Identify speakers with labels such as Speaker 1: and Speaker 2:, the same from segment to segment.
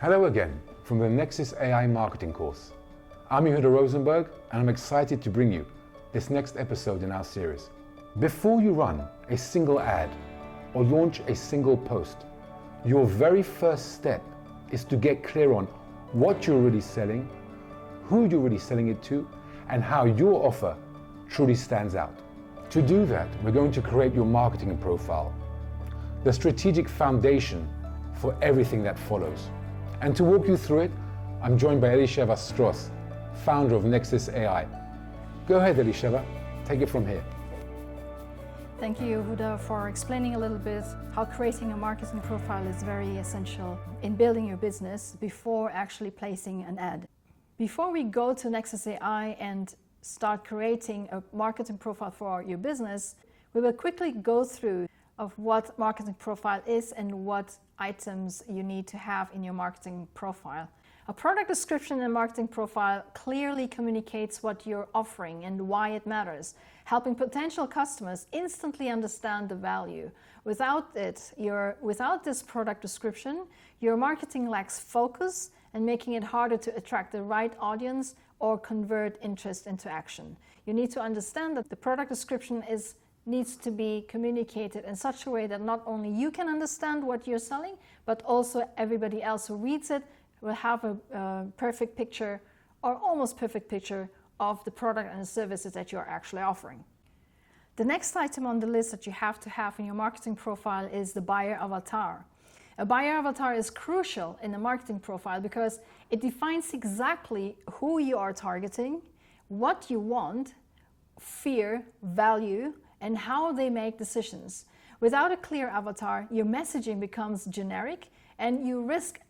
Speaker 1: Hello again from the Nexus AI Marketing Course. I'm Yehuda Rosenberg and I'm excited to bring you this next episode in our series. Before you run a single ad or launch a single post, your very first step is to get clear on what you're really selling, who you're really selling it to, and how your offer truly stands out. To do that, we're going to create your marketing profile, the strategic foundation for everything that follows. And to walk you through it, I'm joined by Elisheva Stross, founder of Nexus AI. Go ahead, Elisheva, take it from here.
Speaker 2: Thank you, Yehuda, for explaining a little bit how creating a marketing profile is very essential in building your business before actually placing an ad. Before we go to Nexus AI and start creating a marketing profile for your business, we will quickly go through of what marketing profile is and what items you need to have in your marketing profile. A product description and marketing profile clearly communicates what you're offering and why it matters, helping potential customers instantly understand the value. Without this product description, your marketing lacks focus and making it harder to attract the right audience or convert interest into action. You need to understand that the product description needs to be communicated in such a way that not only you can understand what you're selling, but also everybody else who reads it will have a perfect picture or almost perfect picture of the product and the services that you're actually offering. The next item on the list that you have to have in your marketing profile is the buyer avatar. A buyer avatar is crucial in a marketing profile because it defines exactly who you are targeting, what you want, fear, value, and how they make decisions. Without a clear avatar, your messaging becomes generic and you risk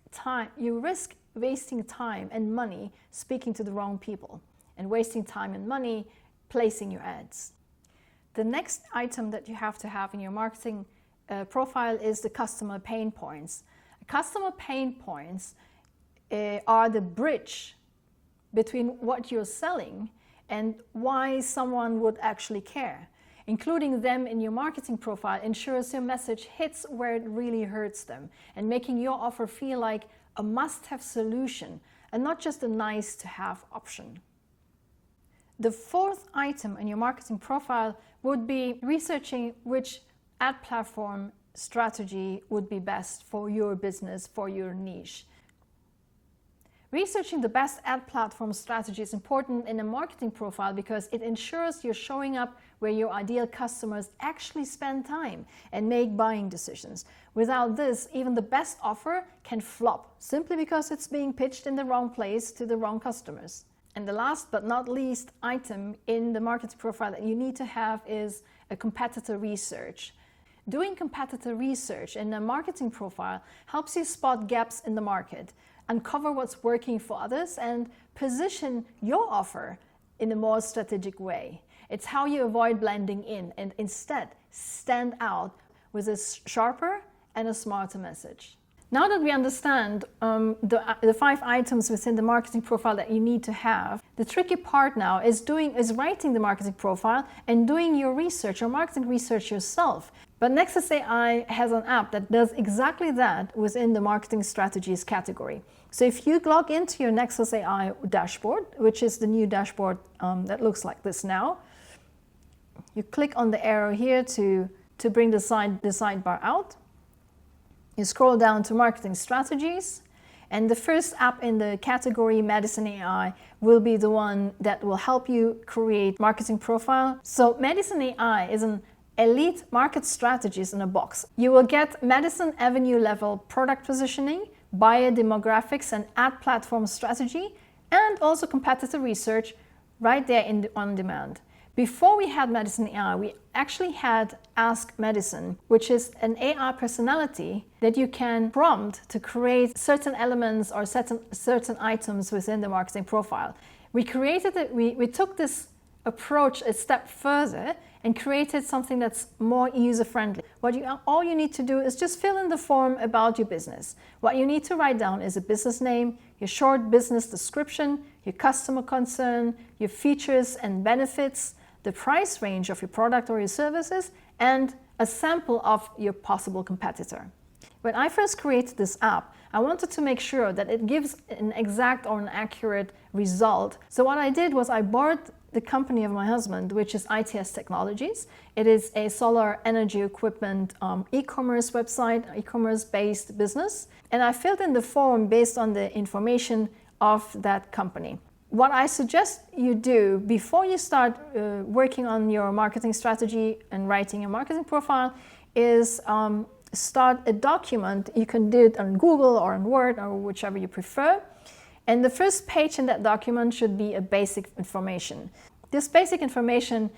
Speaker 2: wasting time and money speaking to the wrong people and wasting time and money placing your ads. The next item that you have to have in your marketing profile is the customer pain points. Customer pain points are the bridge between what you're selling and why someone would actually care. Including them in your marketing profile ensures your message hits where it really hurts them and making your offer feel like a must-have solution and not just a nice-to-have option. The fourth item in your marketing profile would be researching which ad platform strategy would be best for your business, for your niche. Researching the best ad platform strategy is important in a marketing profile because it ensures you're showing up where your ideal customers actually spend time and make buying decisions. Without this, even the best offer can flop simply because it's being pitched in the wrong place to the wrong customers. And the last but not least item in the marketing profile that you need to have is a competitor research. Doing competitor research in a marketing profile helps you spot gaps in the market, uncover what's working for others, and position your offer in a more strategic way. It's how you avoid blending in and instead stand out with a sharper and a smarter message. Now that we understand the 5 items within the marketing profile that you need to have, the tricky part now is writing the marketing profile and doing your research, your marketing research yourself. But Nexus AI has an app that does exactly that within the marketing strategies category. So if you log into your Nexus AI dashboard, which is the new dashboard that looks like this now, you click on the arrow here to bring the sidebar out. You scroll down to marketing strategies, and the first app in the category, Medicine AI, will be the one that will help you create marketing profile. So Medicine AI is an elite market strategies in a box. You will get Medicine Avenue level product positioning, buyer demographics and ad platform strategy, and also competitor research right there on demand. Before we had Medicine AI, we actually had Ask Medicine, which is an AI personality that you can prompt to create certain elements or certain items within the marketing profile. We took this approach a step further and created something that's more user-friendly. All you need to do is just fill in the form about your business. What you need to write down is a business name, your short business description, your customer concern, your features and benefits, the price range of your product or your services, and a sample of your possible competitor. When I first created this app, I wanted to make sure that it gives an exact or an accurate result. So what I did was I borrowed the company of my husband, which is ITS Technologies. It is a solar energy equipment e-commerce website, e-commerce based business. And I filled in the form based on the information of that company. What I suggest you do before you start working on your marketing strategy and writing a marketing profile is start a document. You can do it on Google or on Word or whichever you prefer. And the first page in that document should be a basic information. This basic information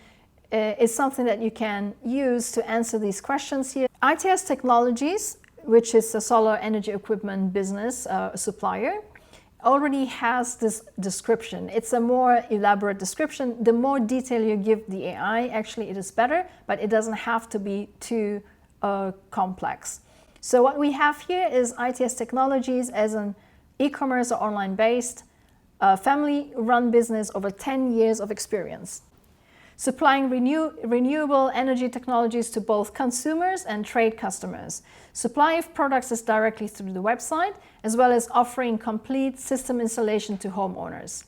Speaker 2: is something that you can use to answer these questions here. ITS Technologies, which is a solar energy equipment business supplier, already has this description. It's a more elaborate description. The more detail you give the AI, actually it is better, but it doesn't have to be too complex. So what we have here is ITS Technologies as an e-commerce or online-based family-run business over 10 years of experience, supplying renewable energy technologies to both consumers and trade customers. Supply of products is directly through the website, as well as offering complete system installation to homeowners.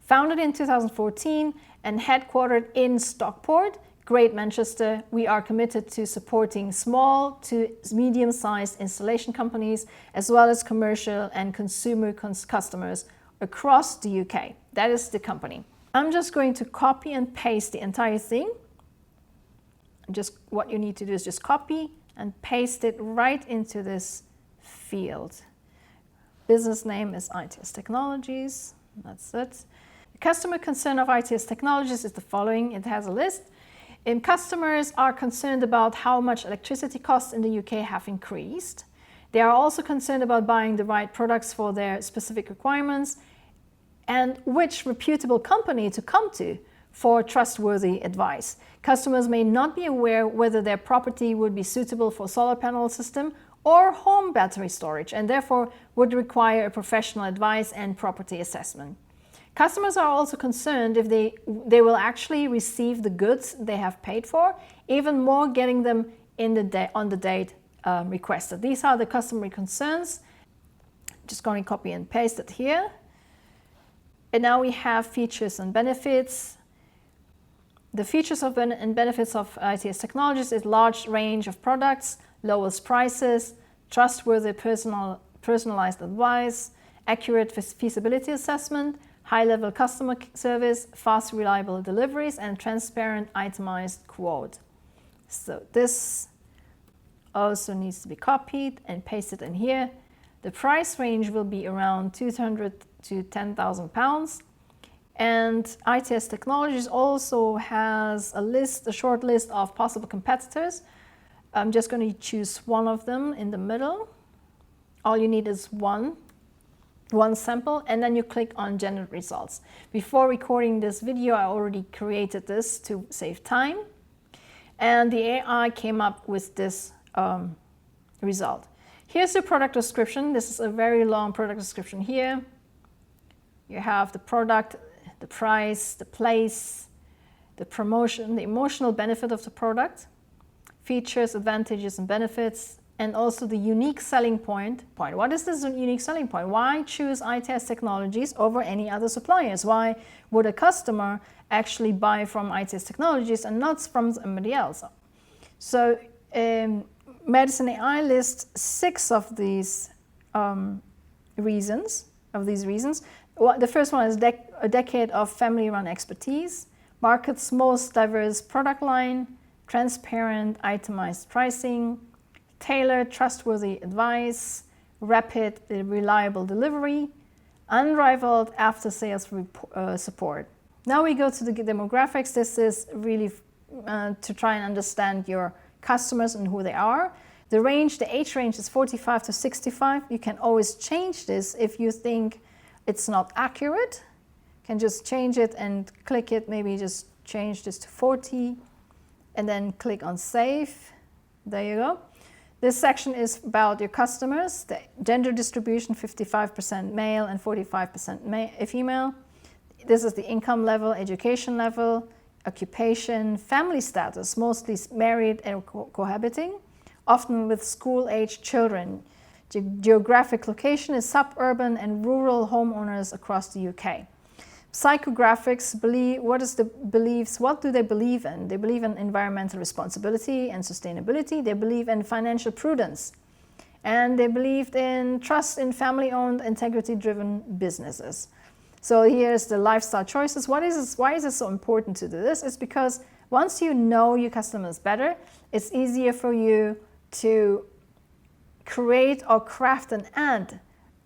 Speaker 2: Founded in 2014 and headquartered in Stockport, Great Manchester, we are committed to supporting small to medium-sized installation companies, as well as commercial and consumer customers across the UK. That is the company. I'm just going to copy and paste the entire thing. Just what you need to do is just copy and paste it right into this field. Business name is ITS Technologies. That's it. The customer concern of ITS Technologies is the following. It has a list. And customers are concerned about how much electricity costs in the UK have increased. They are also concerned about buying the right products for their specific requirements and which reputable company to come to for trustworthy advice. Customers may not be aware whether their property would be suitable for solar panel system or home battery storage, and therefore would require a professional advice and property assessment. Customers are also concerned if they will actually receive the goods they have paid for, even more getting them on the date requested. These are the customer concerns. Just going to copy and paste it here. And now we have features and benefits. The features and benefits of ITS Technologies is large range of products, lowest prices, trustworthy personalized advice, accurate feasibility assessment, high-level customer service, fast, reliable deliveries, and transparent itemized quote. So this also needs to be copied and pasted in here. The price range will be around £200 to £10,000. And ITS Technologies also has a short list of possible competitors. I'm just going to choose one of them in the middle. All you need is one sample, and then you click on generate results. Before recording this video, I already created this to save time, and the AI came up with this result. Here's the product description. This is a very long product description here. You have the product, the price, the place, the promotion, the emotional benefit of the product, features, advantages, and benefits, and also the unique selling point. What is this unique selling point? Why choose ITS Technologies over any other suppliers? Why would a customer actually buy from ITS Technologies and not from somebody else? So Medicine AI lists 6 of these reasons. The first one is a decade of family-run expertise, market's most diverse product line, transparent, itemized pricing, tailored, trustworthy advice, rapid, reliable delivery, unrivaled after-sales support. Now we go to the demographics. This is really to try and understand your customers and who they are. The age range is 45 to 65. You can always change this if you think it's not accurate. You can just change it and click it, maybe just change this to 40, and then click on save. There you go. This section is about your customers. The gender distribution, 55% male and 45% female. This is the income level, education level, occupation, family status, mostly married and cohabiting, often with school-aged children. Geographic location is suburban and rural homeowners across the UK. Psychographics what do they believe in? They believe in environmental responsibility and sustainability. They believe in financial prudence. And they believed in trust in family-owned, integrity-driven businesses. So here's the lifestyle choices. Why is it so important to do this? It's because once you know your customers better, it's easier for you to create or craft an ad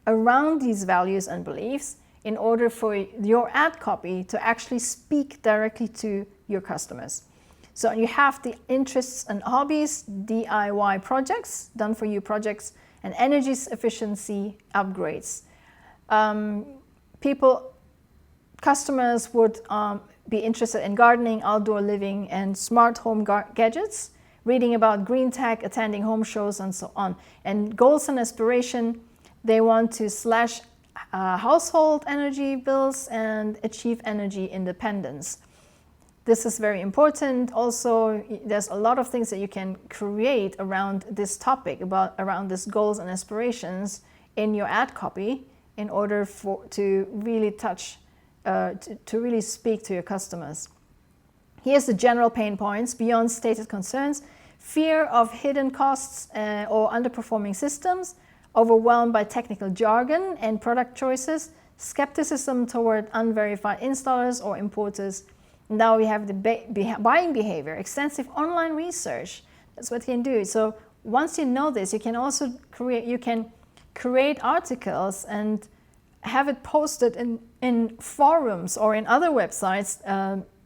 Speaker 2: around these values and beliefs in order for your ad copy to actually speak directly to your customers. So you have the interests and hobbies, DIY projects, done for you projects, and energy efficiency upgrades. Customers would be interested in gardening, outdoor living, and smart home gadgets, reading about green tech, attending home shows, and so on. And goals and aspiration, they want to slash household energy bills and achieve energy independence. This is very important. Also, there's a lot of things that you can create around this topic, around these goals and aspirations in your ad copy in order to really to really speak to your customers. Here's the general pain points beyond stated concerns: fear of hidden costs or underperforming systems, overwhelmed by technical jargon and product choices, skepticism toward unverified installers or importers. Now we have the buying behavior, extensive online research. That's what you can do. So once you know this, you can also create articles and have it posted in forums or in other websites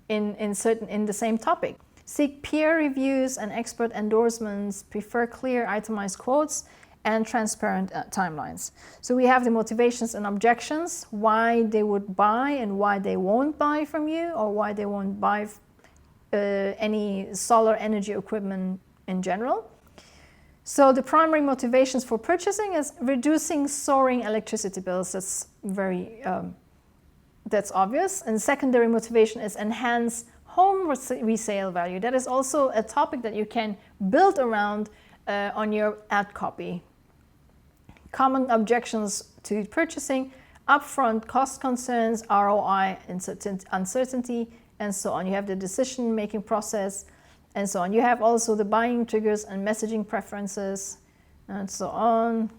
Speaker 2: in the same topic. Seek peer reviews and expert endorsements, prefer clear itemized quotes, and transparent timelines. So we have the motivations and objections, why they would buy and why they won't buy from you, or why they won't buy any solar energy equipment in general. So the primary motivations for purchasing is reducing soaring electricity bills. That's that's obvious. And secondary motivation is enhance home resale value. That is also a topic that you can build around on your ad copy. Common objections to purchasing: upfront cost concerns, ROI uncertainty, and so on. You have the decision-making process, and so on. You have also the buying triggers and messaging preferences, and so on.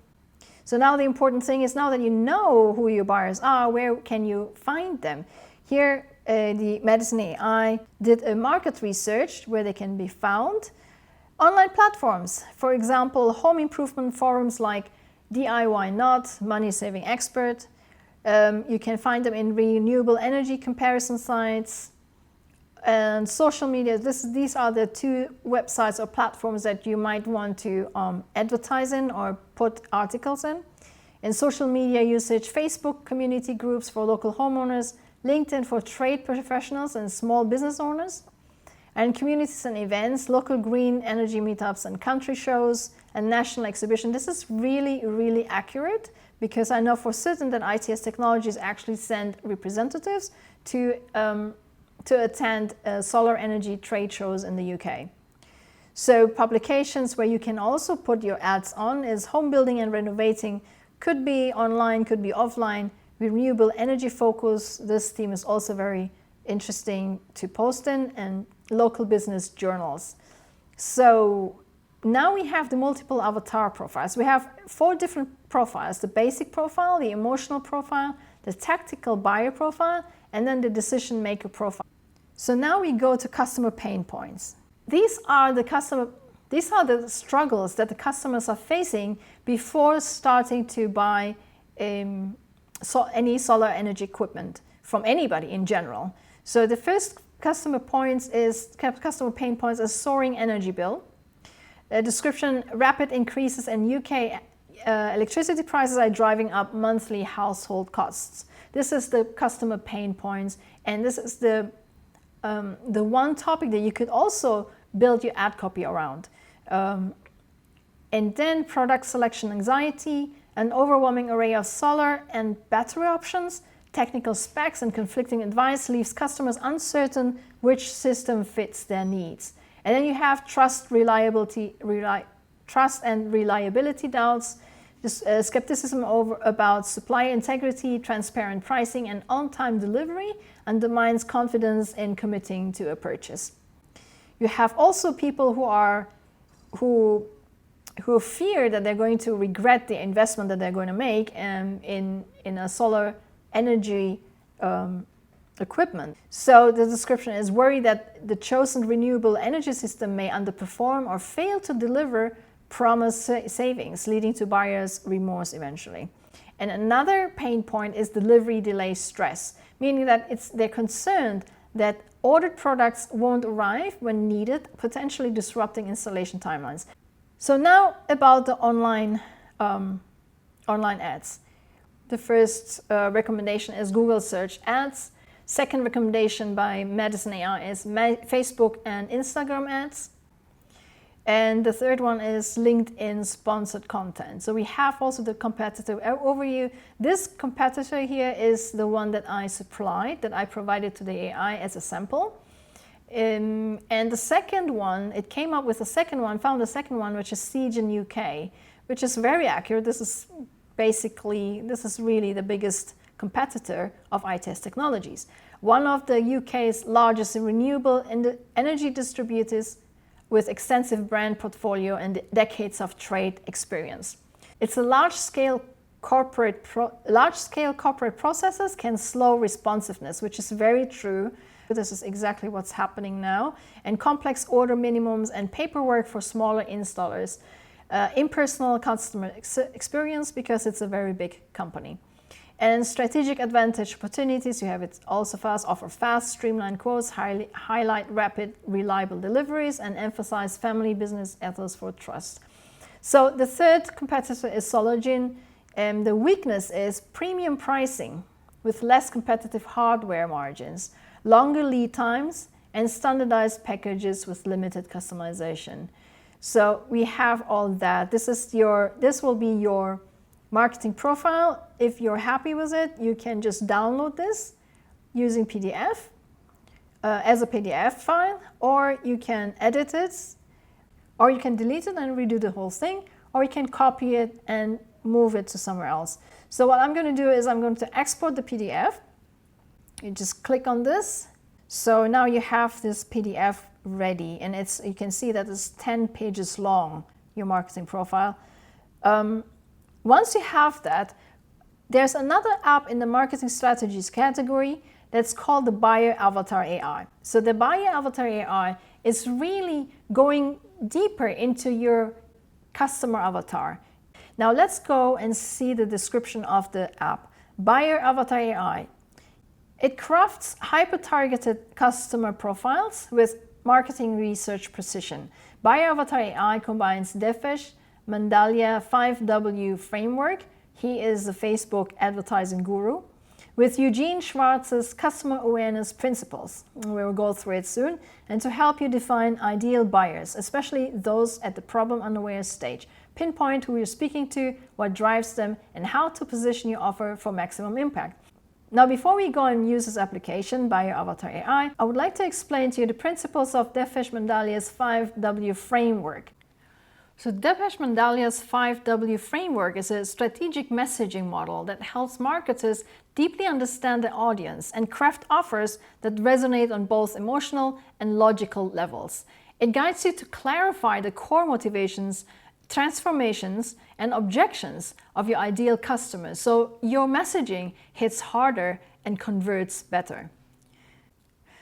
Speaker 2: So now the important thing is, now that you know who your buyers are, where can you find them? Here, the Medicine AI did a market research where they can be found. Online platforms, for example, home improvement forums like DIY Not, Money Saving Expert. You can find them in renewable energy comparison sites. And social media, these are the two websites or platforms that you might want to advertise in or put articles in. In social media usage, Facebook community groups for local homeowners, LinkedIn for trade professionals and small business owners, and communities and events, local green energy meetups and country shows and national exhibition. This is really, really accurate, because I know for certain that ITS Technologies actually send representatives to attend solar energy trade shows in the UK. So publications where you can also put your ads on is home building and renovating. Could be online, could be offline. Renewable energy focus, this theme is also very interesting to post in, and local business journals. So now we have the multiple avatar profiles. We have 4 different profiles: the basic profile, the emotional profile, the tactical buyer profile, and then the decision maker profile. So now we go to customer pain points. These are the struggles that the customers are facing before starting to buy any solar energy equipment from anybody in general. So the first customer pain points is soaring energy bill. Description: rapid increases in UK electricity prices are driving up monthly household costs. This is the customer pain points, and this is the one topic that you could also build your ad copy around. And then product selection anxiety: an overwhelming array of solar and battery options, technical specs and conflicting advice leaves customers uncertain which system fits their needs. And then you have trust, reliability, trust and reliability doubts, skepticism about supplier integrity, transparent pricing, and on-time delivery undermines confidence in committing to a purchase. You have also people who fear that they're going to regret the investment that they're going to make in a solar energy equipment. So the description is worried that the chosen renewable energy system may underperform or fail to deliver promised savings, leading to buyer's remorse eventually. And another pain point is delivery delay stress, meaning that they're concerned that ordered products won't arrive when needed, potentially disrupting installation timelines. So now about the online ads. The first recommendation is Google search ads. Second recommendation by Madison AI is Facebook and Instagram ads. And the third one is LinkedIn sponsored content. So we have also the competitor overview. This competitor here is the one that I supplied, that I provided to the AI as a sample. And the second one, it came up with the second one, found the second one, which is Siege in UK, which is very accurate. This is really the biggest competitor of ITS Technologies. One of the UK's largest renewable energy distributors with extensive brand portfolio and decades of trade experience. It's a large-scale corporate processes can slow responsiveness, which is very true. This is exactly what's happening now. And complex order minimums and paperwork for smaller installers. Impersonal customer experience because it's a very big company. And strategic advantage opportunities, you have it also fast, offer fast, streamlined quotes, highlight rapid, reliable deliveries, and emphasize family business ethos for trust. So the third competitor is Sologen, and the weakness is premium pricing with less competitive hardware margins, longer lead times, and standardized packages with limited customization. So we have all that. This will be your marketing profile. If you're happy with it, you can just download this using PDF as a PDF file, or you can edit it, or you can delete it and redo the whole thing, or you can copy it and move it to somewhere else. So what I'm going to do is I'm going to export the PDF. You just click on this. So now you have this PDF ready, and you can see that it's 10 pages long, your marketing profile. Once you have that, there's another app in the marketing strategies category that's called the Buyer Avatar AI. So the Buyer Avatar AI is really going deeper into your customer avatar. Now let's go and see the description of the app. Buyer Avatar AI. It crafts hyper-targeted customer profiles with marketing research precision. Buyer Avatar AI combines Defesh Mandalia 5W framework. He is the Facebook advertising guru, with Eugene Schwartz's customer awareness principles. We'll go through it soon. And to help you define ideal buyers, especially those at the problem unaware stage. Pinpoint who you're speaking to, what drives them, and how to position your offer for maximum impact. Now, before we go and use this application, Buyer Avatar AI, I would like to explain to you the principles of Defesh Mandalia's 5W framework. So Defesh Mandalia's 5W framework is a strategic messaging model that helps marketers deeply understand their audience and craft offers that resonate on both emotional and logical levels. It guides you to clarify the core motivations, transformations, and objections of your ideal customers, so your messaging hits harder and converts better.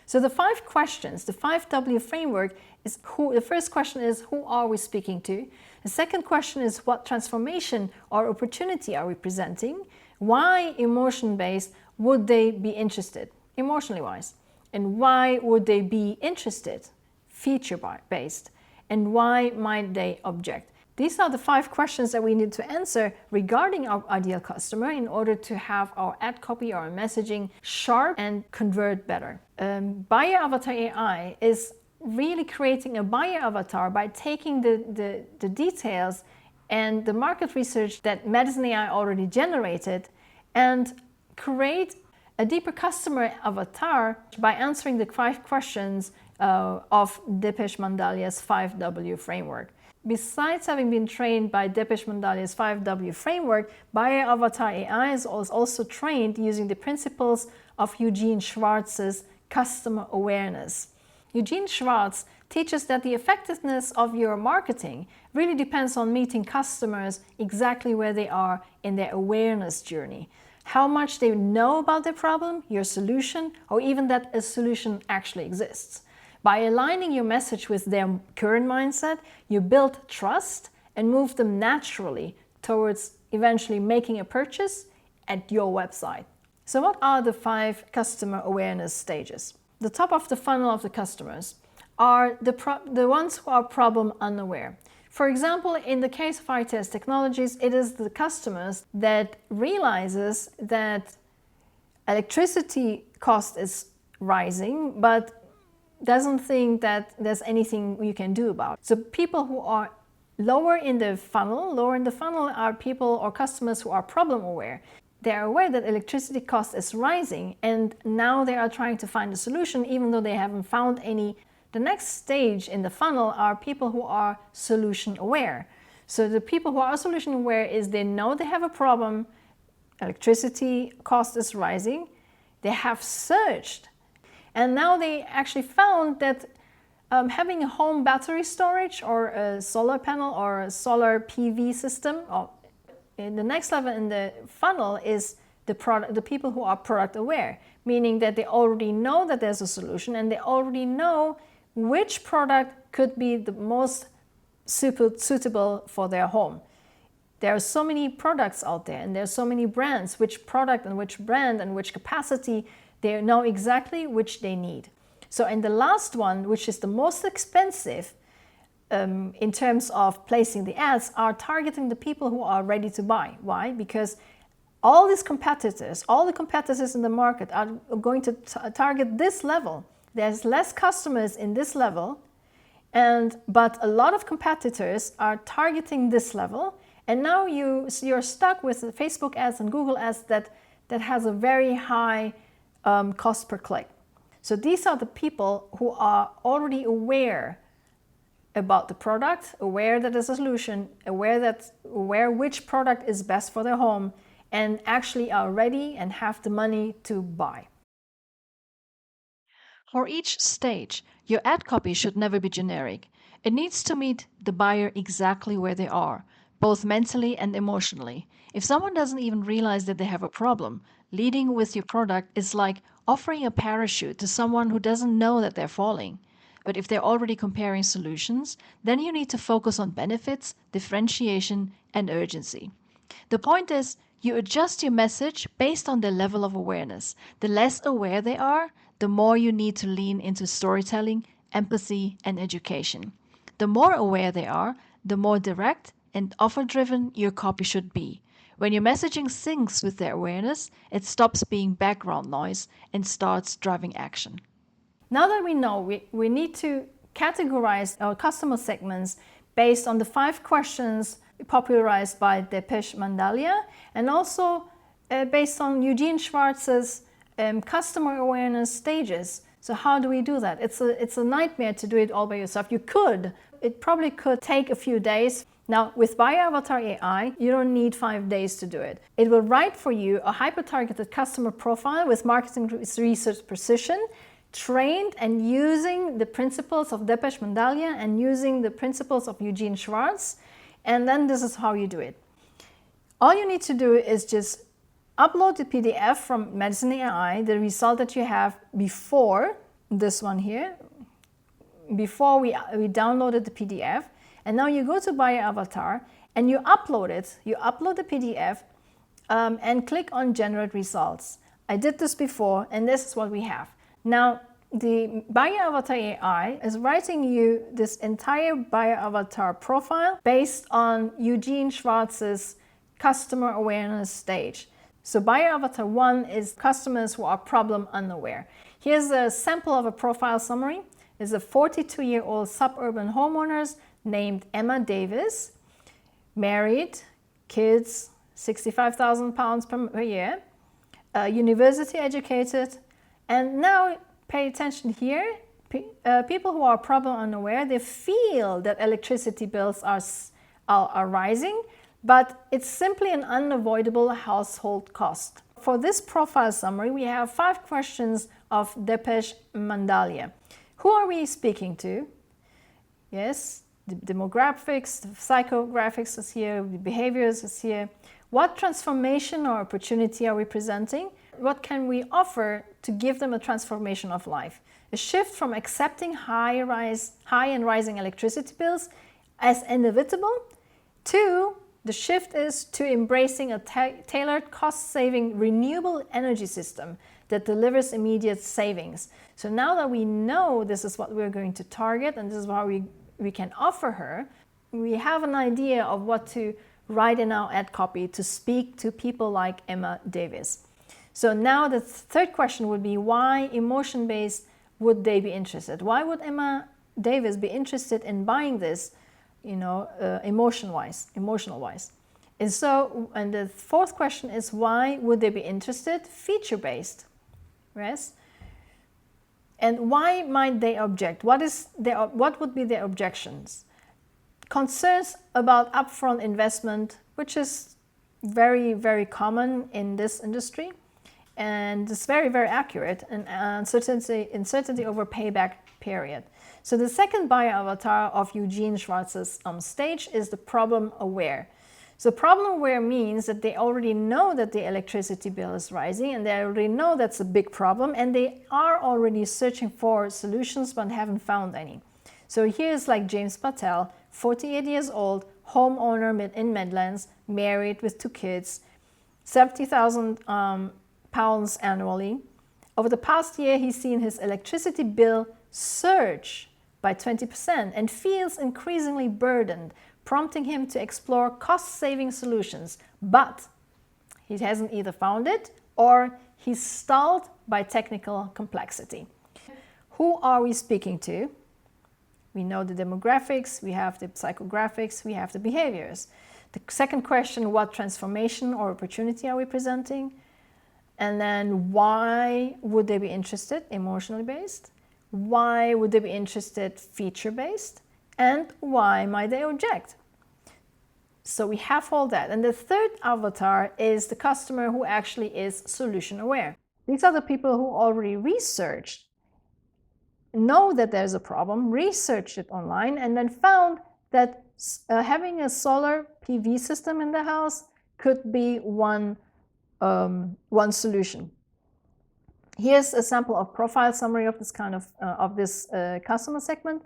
Speaker 2: So the 5 questions, the 5W framework is the first question is, who are we speaking to? The second question is, what transformation or opportunity are we presenting? Why emotion-based would they be interested, emotionally wise? And why would they be interested, feature-based? And why might they object? These are the 5 questions that we need to answer regarding our ideal customer in order to have our ad copy or our messaging sharp and convert better. Buyer Avatar AI is really creating a buyer avatar by taking the details and the market research that Madison AI already generated and create a deeper customer avatar by answering the 5 questions of Dipesh Mandalia's 5W framework. Besides having been trained by Dipesh Mandalia's 5W framework, Buyer Avatar AI is also trained using the principles of Eugene Schwartz's customer awareness. Eugene Schwartz teaches that the effectiveness of your marketing really depends on meeting customers exactly where they are in their awareness journey. How much they know about their problem, your solution, or even that a solution actually exists. By aligning your message with their current mindset, you build trust and move them naturally towards eventually making a purchase at your website. So what are the 5 customer awareness stages? The top of the funnel of the customers are the ones who are problem unaware. For example, in the case of ITS Technologies, it is the customers that realizes that electricity cost is rising, but doesn't think that there's anything you can do about it. So people who are lower in the funnel are people or customers who are problem aware. They are aware that electricity cost is rising, and now they are trying to find a solution even though they haven't found any. The next stage in the funnel are people who are solution aware. So the people who are solution aware is they know they have a problem, electricity cost is rising, they have searched, and now they actually found that having a home battery storage or a solar panel or a solar PV system, or in the next level in the funnel is the people who are product aware, meaning that they already know that there's a solution and they already know which product could be the most suitable for their home. There are so many products out there and there are so many brands, which product and which brand and which capacity, they know exactly which they need. So in the last one, which is the most expensive in terms of placing the ads, are targeting the people who are ready to buy. Why? Because all the competitors in the market are going to target this level. There's less customers in this level, but a lot of competitors are targeting this level, and now you're stuck with Facebook ads and Google ads that has a very high cost per click. So these are the people who are already aware about the product, aware that there's a solution, aware which product is best for their home, and actually are ready and have the money to buy.
Speaker 3: For each stage, your ad copy should never be generic. It needs to meet the buyer exactly where they are, both mentally and emotionally. If someone doesn't even realize that they have a problem, leading with your product is like offering a parachute to someone who doesn't know that they're falling. But if they're already comparing solutions, then you need to focus on benefits, differentiation, and urgency. The point is, you adjust your message based on their level of awareness. The less aware they are, the more you need to lean into storytelling, empathy, and education. The more aware they are, the more direct and offer-driven your copy should be. When your messaging syncs with their awareness, it stops being background noise and starts driving action.
Speaker 2: Now that we know, we need to categorize our customer segments based on the 5 questions popularized by Dipesh Mandalia, and also based on Eugene Schwartz's customer awareness stages. So how do we do that? It's a nightmare to do it all by yourself. It probably could take a few days. Now, with Buyer Avatar AI, you don't need 5 days to do it. It will write for you a hyper-targeted customer profile with marketing research precision, trained and using the principles of Dipesh Mandalia and using the principles of Eugene Schwartz. And then this is how you do it. All you need to do is just upload the PDF from Medicine AI, the result that you have before this one here, before we downloaded the PDF. And now you go to Buyer Avatar and you upload it. You upload the PDF and click on Generate Results. I did this before, and this is what we have. Now, the Buyer Avatar AI is writing you this entire Buyer Avatar profile based on Eugene Schwartz's customer awareness stage. So Buyer Avatar 1 is customers who are problem unaware. Here's a sample of a profile summary. It's a 42-year-old suburban homeowner named Emma Davis, married, kids, £65,000 per year, university educated, and now pay attention here, People who are problem unaware, they feel that electricity bills are rising, but it's simply an unavoidable household cost. For this profile summary, we have 5 questions of Depeche Mandalia. Who are we speaking to? Yes, the demographics, the psychographics is here, the behaviors is here. What transformation or opportunity are we presenting? What can we offer to give them a transformation of life? A shift from accepting high and rising electricity bills as inevitable to the shift is to embracing a tailored, cost-saving, renewable energy system that delivers immediate savings. So now that we know this is what we're going to target and this is what we can offer her, we have an idea of what to write in our ad copy to speak to people like Emma Davis. So now the third question would be, why emotion-based would they be interested? Why would Emma Davis be interested in buying this, emotional wise? And the fourth question is, why would they be interested? Feature-based, yes? And why might they object? What would be their objections? Concerns about upfront investment, which is very, very common in this industry, and it's very, very accurate, and uncertainty over payback period. So the second buyer avatar of Eugene Schwartz's stage is the problem aware. So problem aware means that they already know that the electricity bill is rising and they already know that's a big problem, and they are already searching for solutions but haven't found any. So here's like James Patel, 48 years old, homeowner in Midlands, married with 2 kids, 70,000 pounds annually. Over the past year, he's seen his electricity bill surge by 20% and feels increasingly burdened, prompting him to explore cost-saving solutions. But he hasn't either found it or he's stalled by technical complexity. Who are we speaking to? We know the demographics, we have the psychographics, we have the behaviors. The second question, what transformation or opportunity are we presenting? And then why would they be interested? Emotionally based. Why would they be interested? Feature based. And why might they object? So we have all that. And the third avatar is the customer who actually is solution aware. These are the people who already researched, know that there's a problem, researched it online, and then found that having a solar PV system in the house could be one solution. Here's a sample of profile summary of this kind of this customer segment.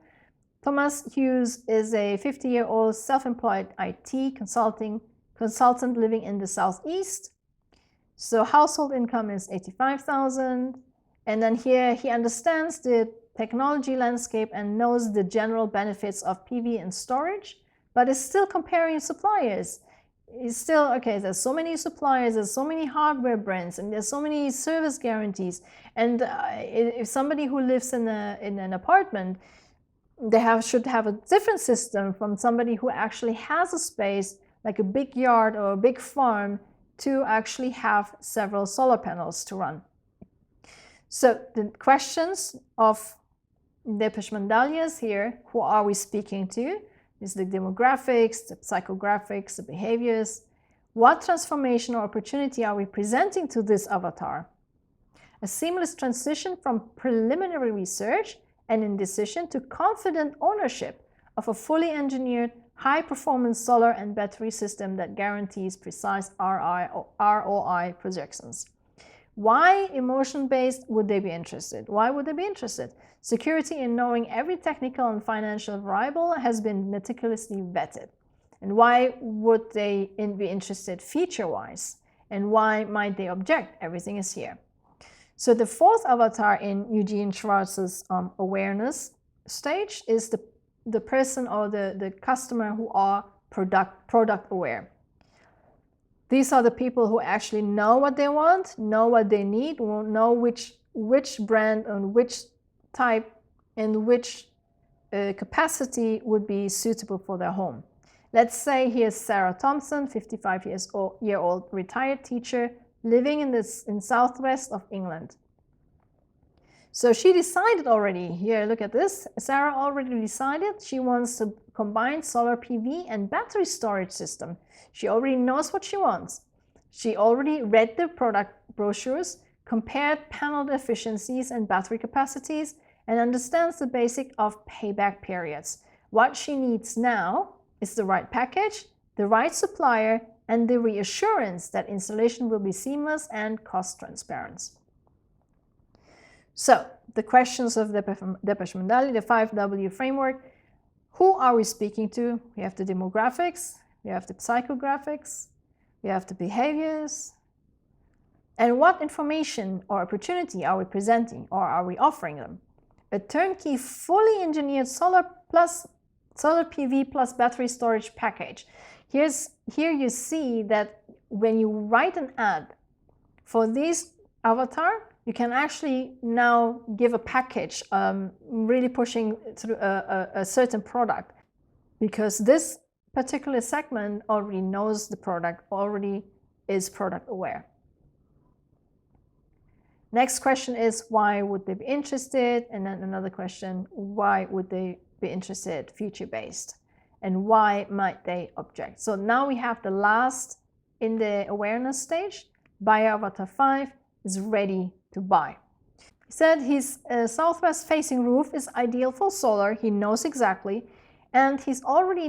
Speaker 2: Thomas Hughes is a 50-year-old self-employed IT consultant living in the Southeast. So household income is 85,000. And then here he understands the technology landscape and knows the general benefits of PV and storage, but is still comparing suppliers. He's still, okay, there's so many suppliers, there's so many hardware brands, and there's so many service guarantees. And if somebody who lives in an apartment, they should have a different system from somebody who actually has a space, like a big yard or a big farm, to actually have several solar panels to run. So the questions of Depeche Mandalias here, who are we speaking to? Is the demographics, the psychographics, the behaviors. What transformation or opportunity are we presenting to this avatar? A seamless transition from preliminary research and indecision to confident ownership of a fully engineered, high-performance solar and battery system that guarantees precise ROI projections. Why emotion-based would they be interested? Why would they be interested? Security in knowing every technical and financial variable has been meticulously vetted. And why would they be interested feature-wise? And why might they object? Everything is here. So the fourth avatar in Eugene Schwartz's awareness stage is the person or the customer who are product aware. These are the people who actually know what they want, know what they need, know which brand and which type and which capacity would be suitable for their home. Let's say here's Sarah Thompson, 55-year-old retired teacher living in southwest of England. So she decided already. Here, look at this. Sarah already decided she wants to combine solar PV and battery storage system. She already knows what she wants. She already read the product brochures, compared panel efficiencies and battery capacities, and understands the basic of payback periods. What she needs now is the right package, the right supplier, and the reassurance that installation will be seamless and cost transparent. So, the questions of the Depeche-Mendali, the 5W framework. Who are we speaking to? We have the demographics, we have the psychographics, we have the behaviors. And what information or opportunity are we presenting or are we offering them? A turnkey, fully engineered solar PV plus battery storage package. Here you see that when you write an ad for this avatar, you can actually now give a package, really pushing through a certain product, because this particular segment already knows the product, already is product aware. Next question is, why would they be interested? And then another question, why would they be interested, future-based? And why might they object? So now we have the last in the awareness stage. Buyer avatar 5 is ready to buy. He said his southwest facing roof is ideal for solar. He knows exactly, and he's already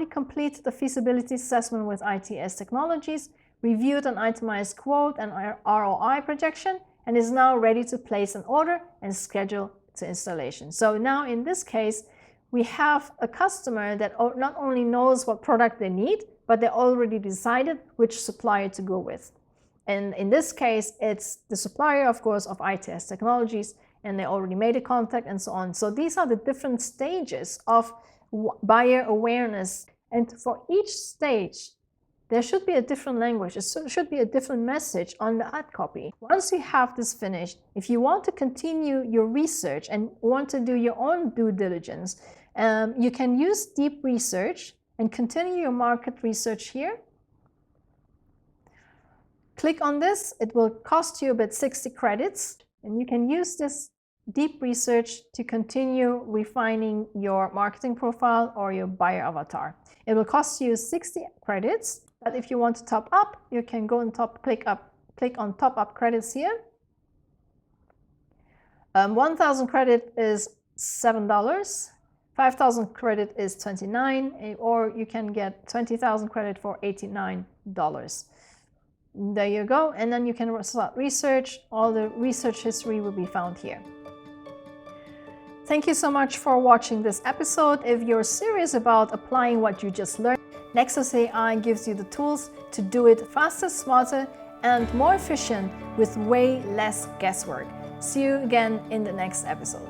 Speaker 2: completed the feasibility assessment with ITS Technologies, reviewed an itemized quote and ROI projection, and is now ready to place an order and schedule the installation. So now in this case, we have a customer that not only knows what product they need, but they already decided which supplier to go with. And in this case, it's the supplier, of course, of ITS Technologies, and they already made a contact and so on. So these are the different stages of buyer awareness. And for each stage, there should be a different language. It should be a different message on the ad copy. Once you have this finished, if you want to continue your research and want to do your own due diligence, you can use deep research and continue your market research here. Click on this. It will cost you about 60 credits, and you can use this deep research to continue refining your marketing profile or your buyer avatar. It will cost you 60 credits, but if you want to top up, you can go and click on top up credits here. 1,000 credit is $7, 5,000 credit is $29, or you can get 20,000 credit for $89. There you go, and then you can start research. All the research history will be found here. Thank you so much for watching this episode. If you're serious about applying what you just learned, Nexus AI gives you the tools to do it faster, smarter, and more efficient with way less guesswork. See you again in the next episode.